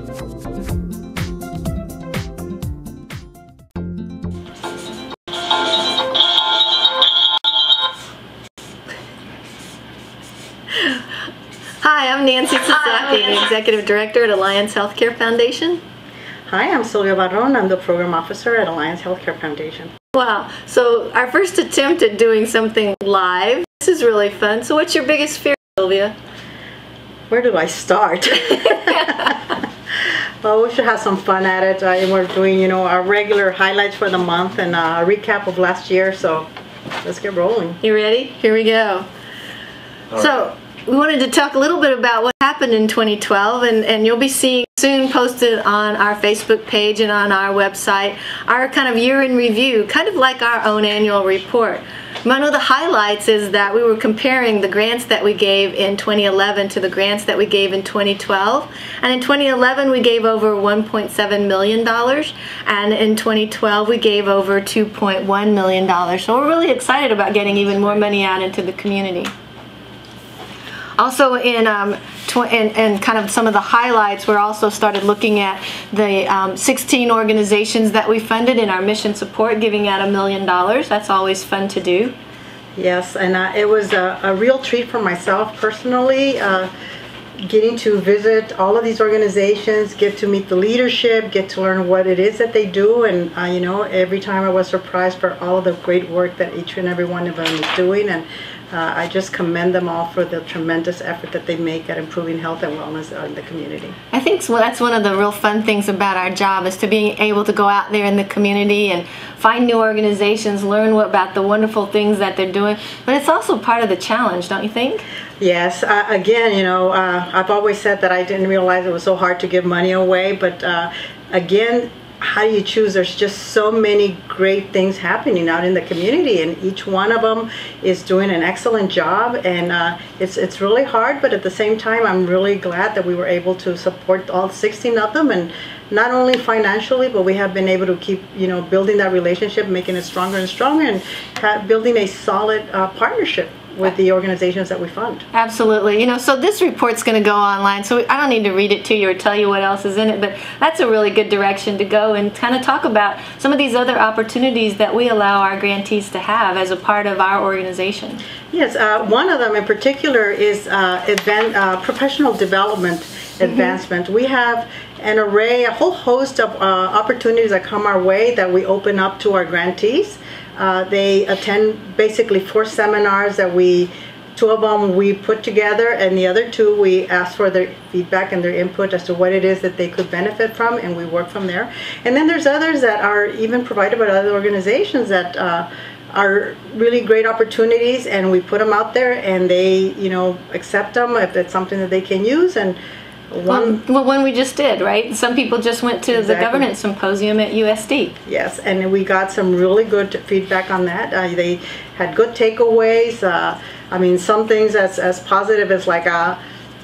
Hi, I'm Nancy Sasaki, the Executive Director at Aliance Healthcare Foundation. Hi, I'm Sylvia Barron. I'm the Program Officer at Aliance Healthcare Foundation. Wow, so our first attempt at doing something live. This is really fun. So what's your biggest fear, Sylvia? Where do I start? Well, we should have some fun at it. We're doing, our regular highlights for the month and a recap of last year, so let's get rolling. You ready? Here we go. So we wanted to talk a little bit about what happened in 2012, and you'll be seeing soon posted on our Facebook page and on our website our kind of year in review, kind of like our own annual report. One of the highlights is that we were comparing the grants that we gave in 2011 to the grants that we gave in 2012. And in 2011 we gave over $1.7 million, and in 2012 we gave over $2.1 million. So we're really excited about getting even more money out into the community. Also in kind of some of the highlights, we're also started looking at the 16 organizations that we funded in our mission support, giving out $1 million. That's always fun to do. Yes, and it was a real treat for myself personally, getting to visit all of these organizations, get to meet the leadership, get to learn what it is that they do, and every time I was surprised for all of the great work that each and every one of them is doing, and I just commend them all for the tremendous effort that they make at improving health and wellness in the community. I think that's one of the real fun things about our job, is to be able to go out there in the community and find new organizations, learn about the wonderful things that they're doing. But it's also part of the challenge, don't you think? Yes. Again, I've always said that I didn't realize it was so hard to give money away, but again, how do you choose? There's just so many great things happening out in the community, and each one of them is doing an excellent job, and it's really hard, but at the same time I'm really glad that we were able to support all 16 of them, and not only financially, but we have been able to keep building that relationship, making it stronger and stronger, and building a solid partnership with the organizations that we fund. Absolutely. So this report's going to go online, so I don't need to read it to you or tell you what else is in it, but that's a really good direction to go and kind of talk about some of these other opportunities that we allow our grantees to have as a part of our organization. Yes, one of them in particular is professional development advancement. We have an array, a whole host of opportunities that come our way that we open up to our grantees. They attend basically 4 seminars that 2 of them we put together, and the other 2 we ask for their feedback and their input as to what it is that they could benefit from, and we work from there. And then there's others that are even provided by other organizations that are really great opportunities, and we put them out there, and they accept them if it's something that they can use. And one we just did, right? Some people just went to the governance symposium at USD. Yes, and we got some really good feedback on that. They had good takeaways. I mean, some things as positive as like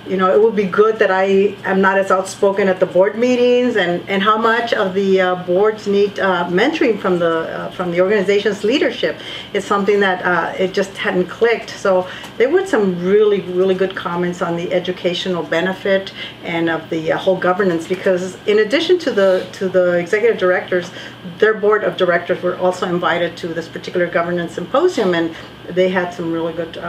it would be good that I am not as outspoken at the board meetings, and how much of the boards need mentoring from the organization's leadership. It's something that it just hadn't clicked. So there were some really, really good comments on the educational benefit and of the whole governance, because in addition to the executive directors, their board of directors were also invited to this particular governance symposium, and they had some really good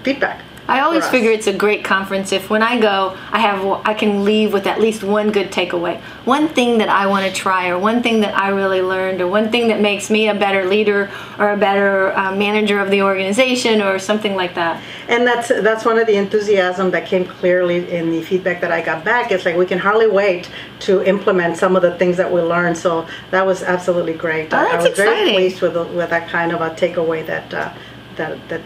feedback. I always figure it's a great conference if when I go, I can leave with at least one good takeaway. One thing that I want to try, or one thing that I really learned, or one thing that makes me a better leader or a better manager of the organization, or something like that. And that's one of the enthusiasm that came clearly in the feedback that I got back. It's like we can hardly wait to implement some of the things that we learned. So that was absolutely great. Oh, that's I was exciting. Very pleased with that kind of a takeaway that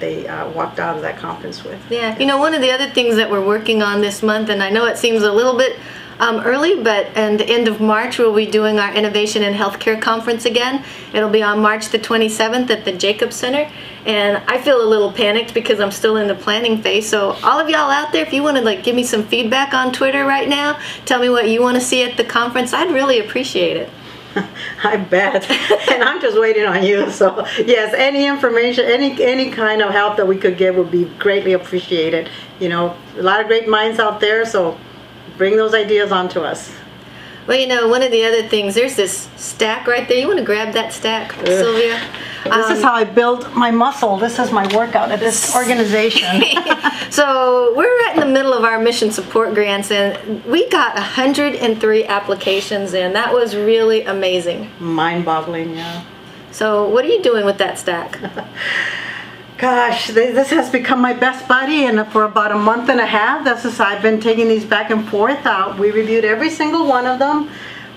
they walked out of that conference with. Yeah, one of the other things that we're working on this month, and I know it seems a little bit early, but at the end of March we'll be doing our Innovation in Healthcare Conference again. It'll be on March the 27th at the Jacobs Center, and I feel a little panicked because I'm still in the planning phase. So all of y'all out there, if you want to give me some feedback on Twitter right now, tell me what you want to see at the conference, I'd really appreciate it. I bet. And I'm just waiting on you. So yes, any information, any kind of help that we could give would be greatly appreciated. A lot of great minds out there, so bring those ideas onto us. Well, you know, one of the other things, there's this stack right there. You want to grab that stack, Sylvia? This is how I build my muscle. This is my workout at this organization. So we're right in the middle of our mission support grants, and we got 103 applications in. That was really amazing. Mind-boggling, yeah. So what are you doing with that stack? Gosh, this has become my best buddy, and for about a month and a half, I've been taking these back and forth. We reviewed every single one of them.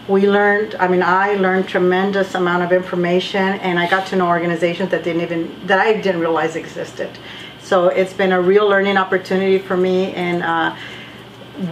I learned tremendous amount of information, and I got to know organizations that I didn't realize existed. So it's been a real learning opportunity for me, and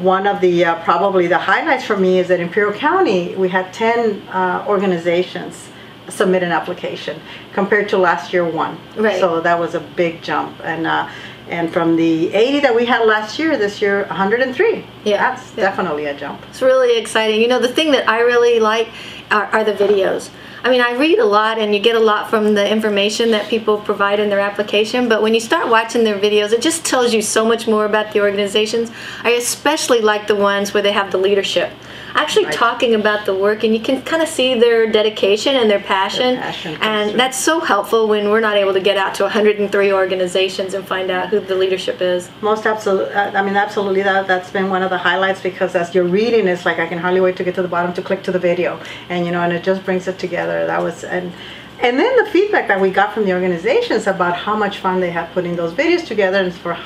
one of the probably the highlights for me is that in Imperial County, we had 10 organizations submit an application compared to last year 1. Right. So that was a big jump, and from the 80 that we had last year, this year 103. Yeah, that's definitely a jump. It's really exciting. You know, the thing that I really like are the videos. I mean, I read a lot and you get a lot from the information that people provide in their application, but when you start watching their videos, it just tells you so much more about the organizations. I especially like the ones where they have the leadership actually talking about the work, and you can kind of see their dedication and their passion, and that's so helpful when we're not able to get out to 103 organizations and find out who the leadership is. Most absolutely. Absolutely, that's been one of the highlights, because as you're reading, it's like I can hardly wait to get to the bottom to click to the video, and and it just brings it together. And then the feedback that we got from the organizations about how much fun they have putting those videos together, and for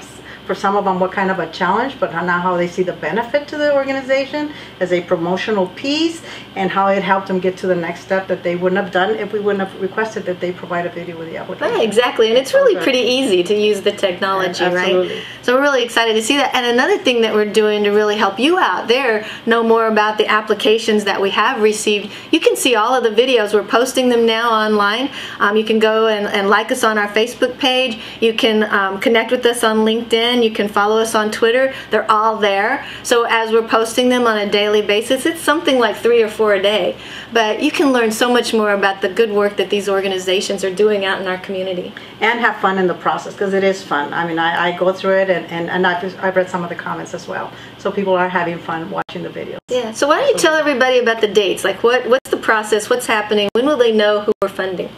some of them what kind of a challenge, but now how they see the benefit to the organization as a promotional piece, and how it helped them get to the next step that they wouldn't have done if we wouldn't have requested that they provide a video with the application. Right, exactly, and it's really pretty easy to use the technology, right? So we're really excited to see that. And another thing that we're doing to really help you out there know more about the applications that we have received, you can see all of the videos. We're posting them now online. You can go and like us on our Facebook page. You can connect with us on LinkedIn. You can follow us on Twitter. They're all there. So as we're posting them on a daily basis, it's something like 3 or 4 a day. But you can learn so much more about the good work that these organizations are doing out in our community. And have fun in the process, because it is fun. I mean, I go through it, and I've read some of the comments as well. So people are having fun watching the videos. Yeah, so why don't you tell everybody about the dates? Like what's the process? What's happening? When will they know who we're funding?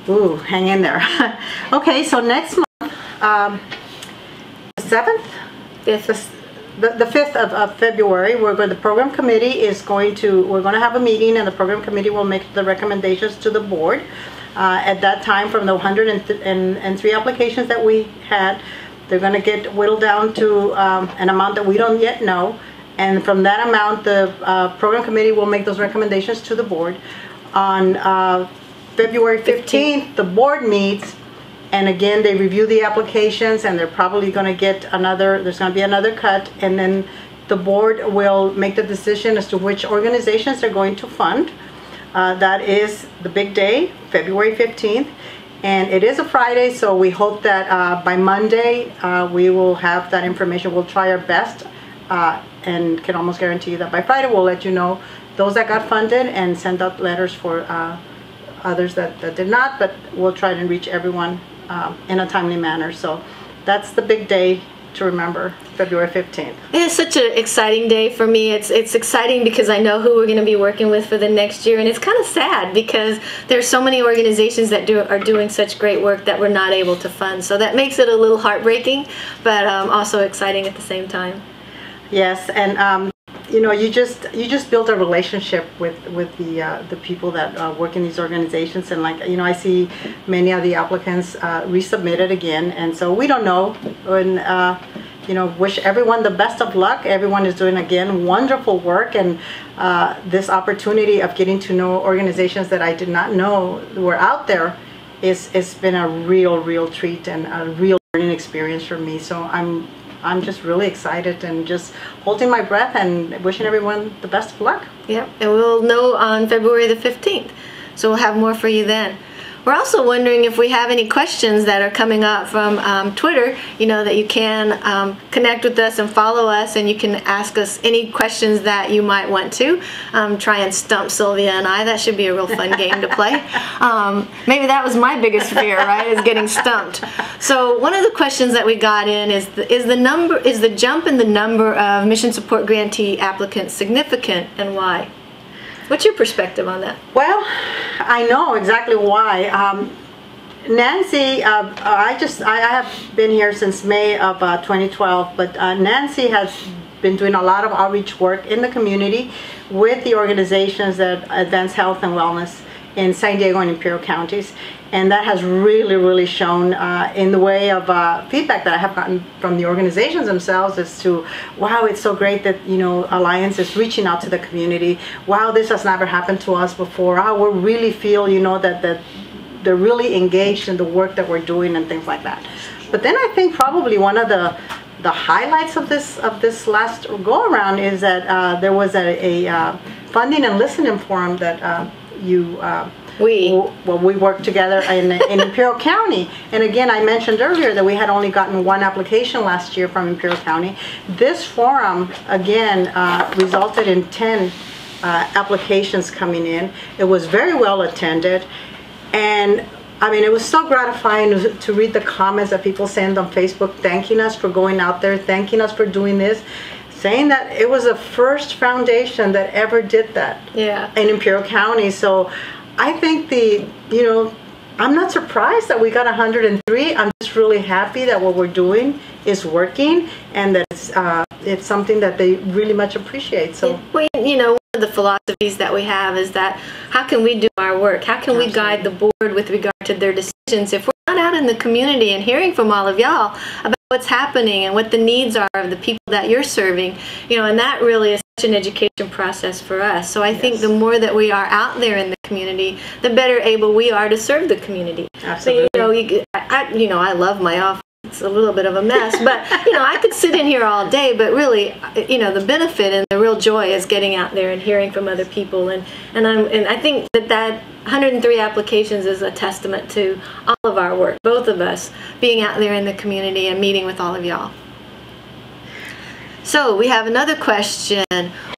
Ooh, hang in there. Okay, so next month, the 7th? 5th. The 5th of February, the program committee we're going to have a meeting, and the program committee will make the recommendations to the board. At that time, from the 103 applications that we had, they're going to get whittled down to an amount that we don't yet know, and from that amount, the program committee will make those recommendations to the board. On February 15th, the board meets, and again they review the applications, and they're probably going to get there's going to be another cut, and then the board will make the decision as to which organizations they're going to fund. That is the big day, February 15th, and it is a Friday, so we hope that by Monday we will have that information. We'll try our best, and can almost guarantee you that by Friday we'll let you know those that got funded and send out letters for others that did not, but we'll try to reach everyone in a timely manner. So that's the big day to remember, February 15th. It is such an exciting day for me. It's exciting because I know who we're going to be working with for the next year, and it's kind of sad because there's so many organizations that are doing such great work that we're not able to fund. So that makes it a little heartbreaking, but also exciting at the same time. Yes, and you just build a relationship with the people that work in these organizations, and I see many of the applicants resubmitted again, and so we don't know. And wish everyone the best of luck. Everyone is doing again wonderful work, and this opportunity of getting to know organizations that I did not know were out there it's been a real treat and a real learning experience for me. So I'm just really excited and just holding my breath and wishing everyone the best of luck. Yep, and we'll know on February the 15th. So we'll have more for you then. We're also wondering if we have any questions that are coming up from Twitter, that you can connect with us and follow us, and you can ask us any questions that you might want to. Try and stump Sylvia and I. That should be a real fun game to play. Maybe that was my biggest fear, right, is getting stumped. So one of the questions that we got in is the jump in the number of mission support grantee applicants significant, and why? What's your perspective on that? Well, I know exactly why. Nancy, I have been here since May of 2012, but Nancy has been doing a lot of outreach work in the community with the organizations that advance health and wellness in San Diego and Imperial counties, and that has really shown in the way of feedback that I have gotten from the organizations themselves as to, wow, it's so great that Alliance is reaching out to the community. Wow, this has never happened to us before. Wow, we really feel that they're really engaged in the work that we're doing and things like that. But then I think probably one of the highlights of this last go around is that there was a funding and listening forum that we worked together in Imperial County. And again, I mentioned earlier that we had only gotten one application last year from Imperial County. This forum, again, resulted in 10 applications coming in. It was very well attended. And I mean, it was so gratifying to read the comments that people send on Facebook, thanking us for going out there, thanking us for doing this, saying that it was the first foundation that ever did that in Imperial County. So I think I'm not surprised that we got 103. I'm just really happy that what we're doing is working, and that it's something that they really much appreciate. So, one of the philosophies that we have is that how can we do our work? How can we guide the board with regard to their decisions if we're not out in the community and hearing from all of y'all about what's happening and what the needs are of the people that you're serving? And that really is such an education process for us. So I think the more that we are out there in the community, the better able we are to serve the community. Absolutely. So, I love my office. It's a little bit of a mess, but I could sit in here all day, but really, the benefit and the real joy is getting out there and hearing from other people, and I think that 103 applications is a testament to all of our work, both of us being out there in the community and meeting with all of y'all. So we have another question.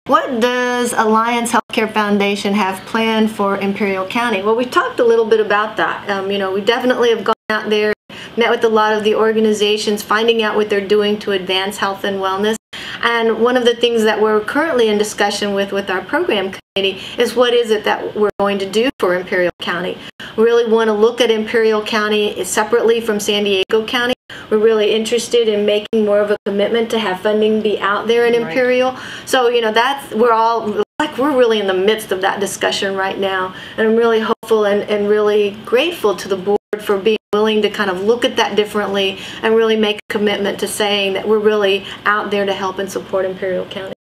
What does Alliance Healthcare Foundation have planned for Imperial County? Well, we talked a little bit about that. We definitely have gone out there, met with a lot of the organizations, finding out what they're doing to advance health and wellness. And one of the things that we're currently in discussion with our program committee is what is it that we're going to do for Imperial County. We really want to look at Imperial County separately from San Diego County. We're really interested in making more of a commitment to have funding be out there in Imperial. So, we're really in the midst of that discussion right now. And I'm really hopeful and really grateful to the board for being willing to kind of look at that differently and really make a commitment to saying that we're really out there to help and support Imperial County.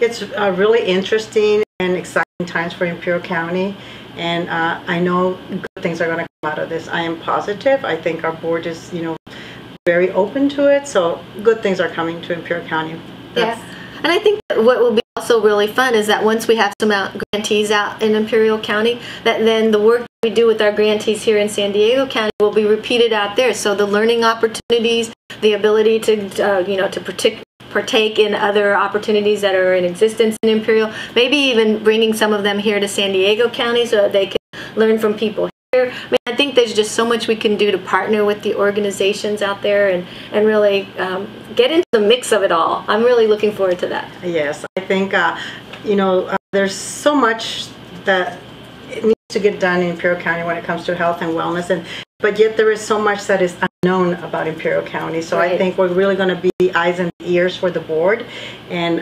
It's really interesting and exciting times for Imperial County, and I know good things are going to come out of this. I am positive. I think our board is, very open to it, so good things are coming to Imperial County. And I think that what will be also really fun is that once we have some grantees out in Imperial County, that then the work we do with our grantees here in San Diego County will be repeated out there. So the learning opportunities, the ability to partake in other opportunities that are in existence in Imperial, maybe even bringing some of them here to San Diego County so that they can learn from people here. I think there's just so much we can do to partner with the organizations out there and really get into the mix of it all. I'm really looking forward to that. Yes, I think, there's so much that it needs to get done in Imperial County when it comes to health and wellness, but yet there is so much that is unknown about Imperial County. So I think we're really going to be eyes and ears for the board, and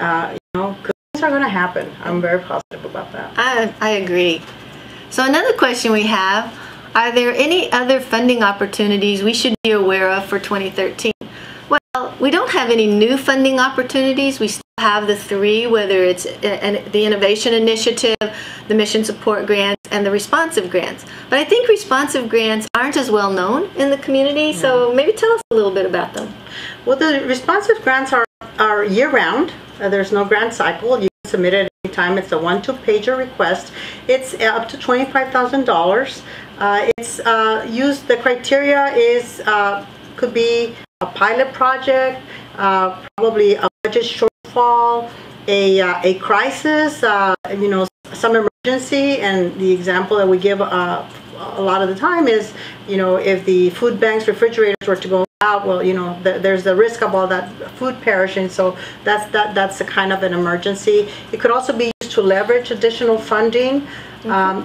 good things are going to happen. I'm very positive about that. I agree. So another question we have, are there any other funding opportunities we should be aware of for 2013? Well, we don't have any new funding opportunities. We still have the three, whether it's the Innovation Initiative, the Mission Support Grants, and the Responsive Grants. But I think Responsive Grants aren't as well known in the community, so maybe tell us a little bit about them. Well, the Responsive Grants are year-round. There's no grant cycle. You submit it anytime. It's a 1-2-pager request. It's up to $25,000. It's used. The criteria is could be a pilot project, probably a budget shortfall, a crisis, some emergency. And the example that we give a lot of the time is, if the food banks, refrigerators were to go out, well, there's the risk of all that food perishing. So that's a kind of an emergency. It could also be used to leverage additional funding.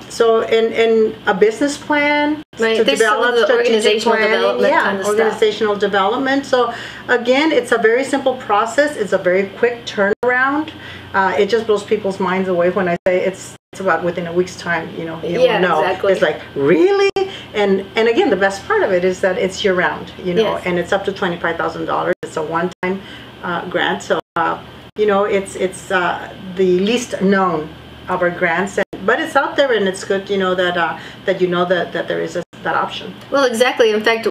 So in a business plan, right, to develop strategic planning, kind of organizational development. So again, it's a very simple process. It's a very quick turnaround. It just blows people's minds away when I say it's about within a week's time. You know, exactly. It's like, really? And again, the best part of it is that it's year round. Yes. And it's up to $25,000. It's a one-time grant. So it's the least known of our grants, but it's out there, and it's good, that there is that option. Well, exactly. In fact,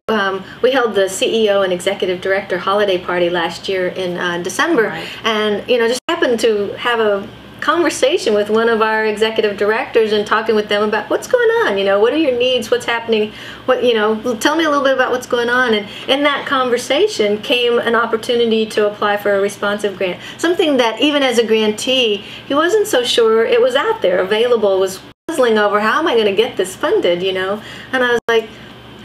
we held the CEO and Executive Director holiday party last year in December, Right. and just happened to have a conversation with one of our executive directors and talking with them about what's going on. What are your needs? What's happening? Tell me a little bit about what's going on. And in that conversation came an opportunity to apply for a responsive grant. Something that even as a grantee, he wasn't so sure it was out there, available, was puzzling over how am I going to get this funded, And I was like,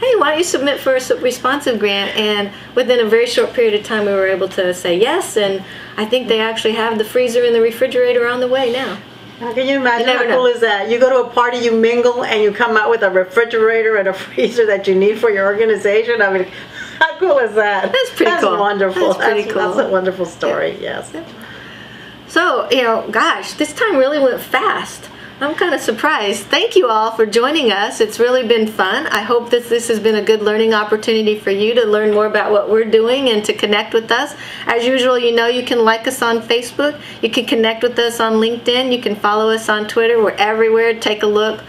hey, why don't you submit for a responsive grant? And within a very short period of time, we were able to say yes. And I think they actually have the freezer and the refrigerator on the way now. Now, can you imagine how cool is that? You go to a party, you mingle, and you come out with a refrigerator and a freezer that you need for your organization. I mean, how cool is that? That's pretty cool. That's wonderful. That's pretty cool. That's a wonderful story, yes. So, gosh, this time really went fast. I'm kind of surprised. Thank you all for joining us. It's really been fun. I hope that this has been a good learning opportunity for you to learn more about what we're doing and to connect with us. As usual, you can like us on Facebook. You can connect with us on LinkedIn. You can follow us on Twitter. We're everywhere. Take a look.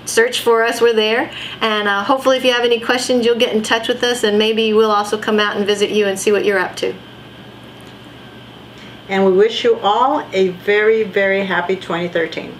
Search for us. We're there. And hopefully if you have any questions, you'll get in touch with us, and maybe we'll also come out and visit you and see what you're up to. And we wish you all a very, very happy 2013.